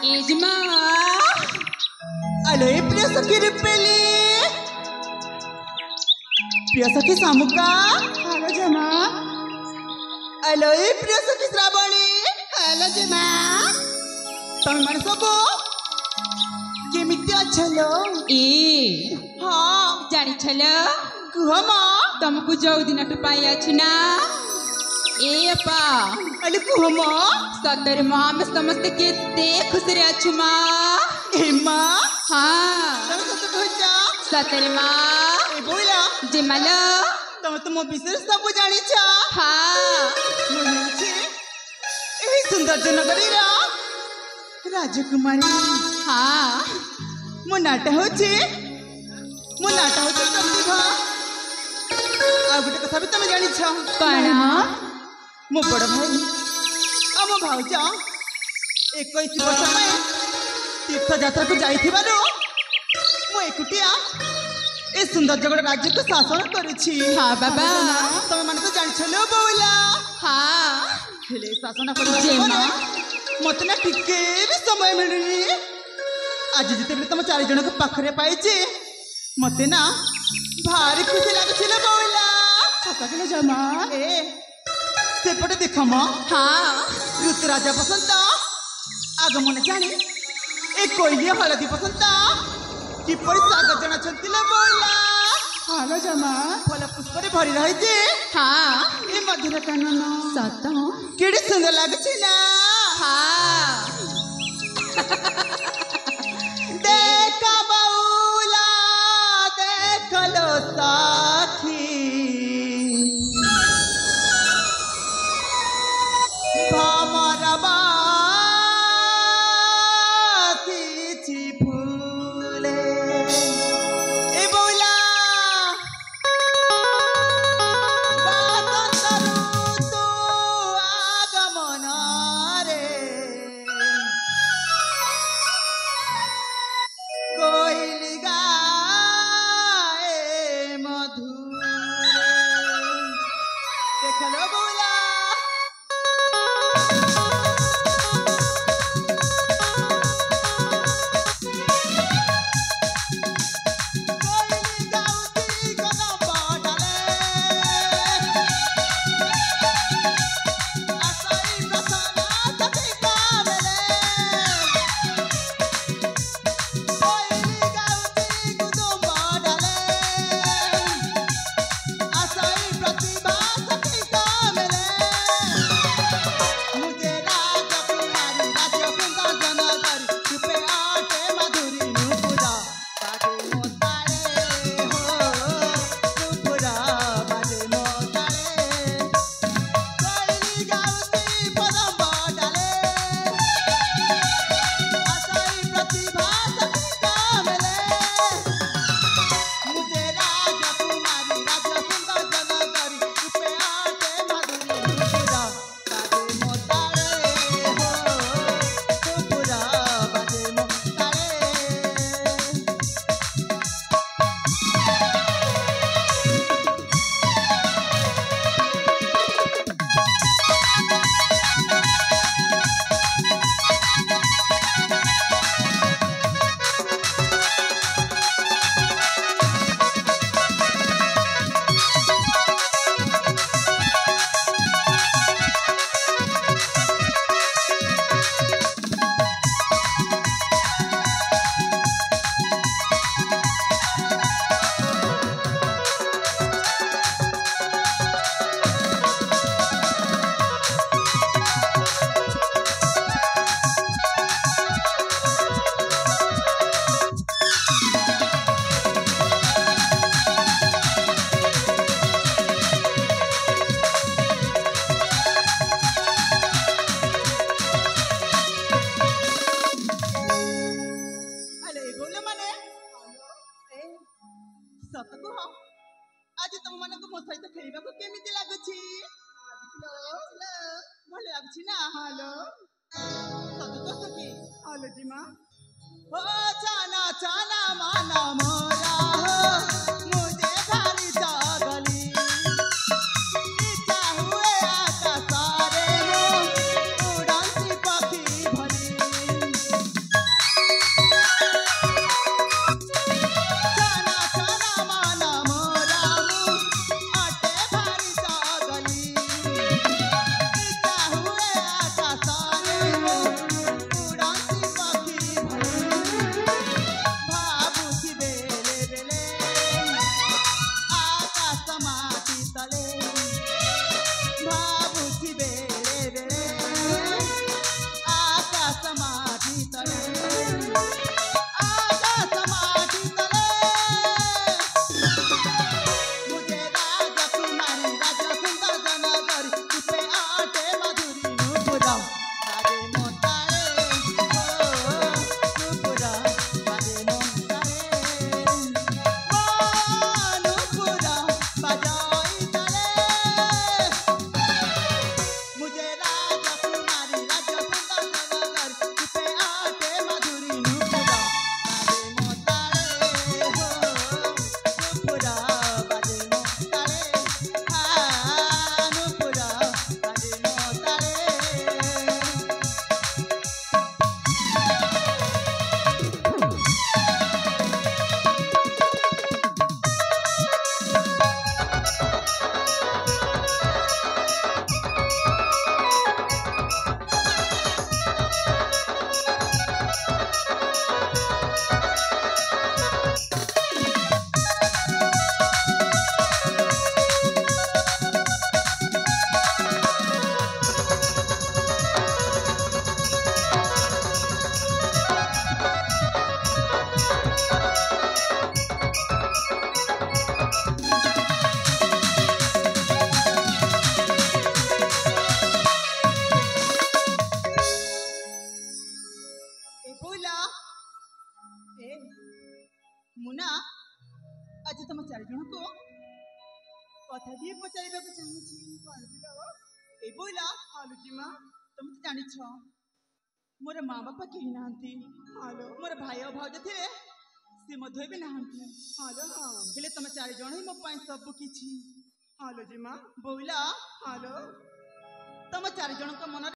Ejma. Alay priya sakhi ripeli. Priya sakhi samuka. Hello Jema. Alay priya sakhi Sravani. Hello Jema. तमे माने सबो केमिति अछलो ए हाँ जानी छलो कुह माँ तुमको जो दिन टुपाई अछि ना ए अपा अले कुह माँ सतर माँ में समस्त कितने खुश रे अच्छु माँ ए माँ हाँ तमे सत कहजा सतर माँ ए बोला जिमलो तमे तो मो विशेष सब जानी छा हाँ मोने छे ए सुंदर जनगरी रा राजकुमारी हाँ मो नाटा होचे प्रतिभा आ गोटे कथा भी तमे जानी छा कण मो बड़ भाई आ मो भाउजा 21 वर्ष में तीर्थ यात्रा को जाइथिबारो मो एकुटिया ए सुंदर जगत राज्य को शासन करूछि हाँ बाबा तमे माने तो जानि छलो बोला हाँ हेले शासन करूछि मत ना टिके भी समय मिलनी आज जिते भी तुम 4 जन को पाखरे पाइछे मते ना भारी खुशी लागछिले बोला सकाले जमा ए सेपटे देखम हाँ ऋतुराजा बसंत आगमन जानी ए कोइलिया हलदी बसंत कि पैसा गजना छंतिले बोला हेलो जमा फल पुष्परे भरी रहिजे हाँ ए मधुर कानन सत केडी सुंदर लागछे ना हाँ देखा बउला देखलो साखी भमर बासी फूले ए बउला बासंत ऋतु आगमन रे कोइली गाए मधुर देखलो बोला कोइली गाउती कदम डाले आसाई प्रसन्ना सखी कामले कोइली गाउती कुदुम डाले आसाई प्रतिभा सखी कामले मुझे राजकुमारी राज्य सुंदर जनकरी चुपे आटे मधुरी नुपुरा बाजे मोताले हो नुपुरा बाजे मोताले कोइली गाउती पदम डाले आसाई प्रतिभा सखी कामले मुझे राजकुमारी राज्य सुंदर जनकरी चुपे आटे मधुरी नुपुरा बाजे मोताले हो नुपुरा बाजे मोताले अरे बोले माने ए सत को आज तुम मन को मो सहित खेलिबा को केमिति लागुछि भले लागुछि ना हेलो सत को सखी हेलो जी मां हो चाना चाना माना मोरा हो मुझे भारी जागली इच्छा हुए आकाश रे हो उड़ंती पखी भली बोला ए मुना आज तुम चार जन को कथा भी पचार चाहिए बोला आलुजी माँ तुम तो जानी मोर माँ बापा कही ना हालो मोर भाई और भाज थे सी मध्य भी ना हालो हाँ हेले तुम चार जन ही मो सब किछि हालो जी माँ बोला हालो तुम चार जन मन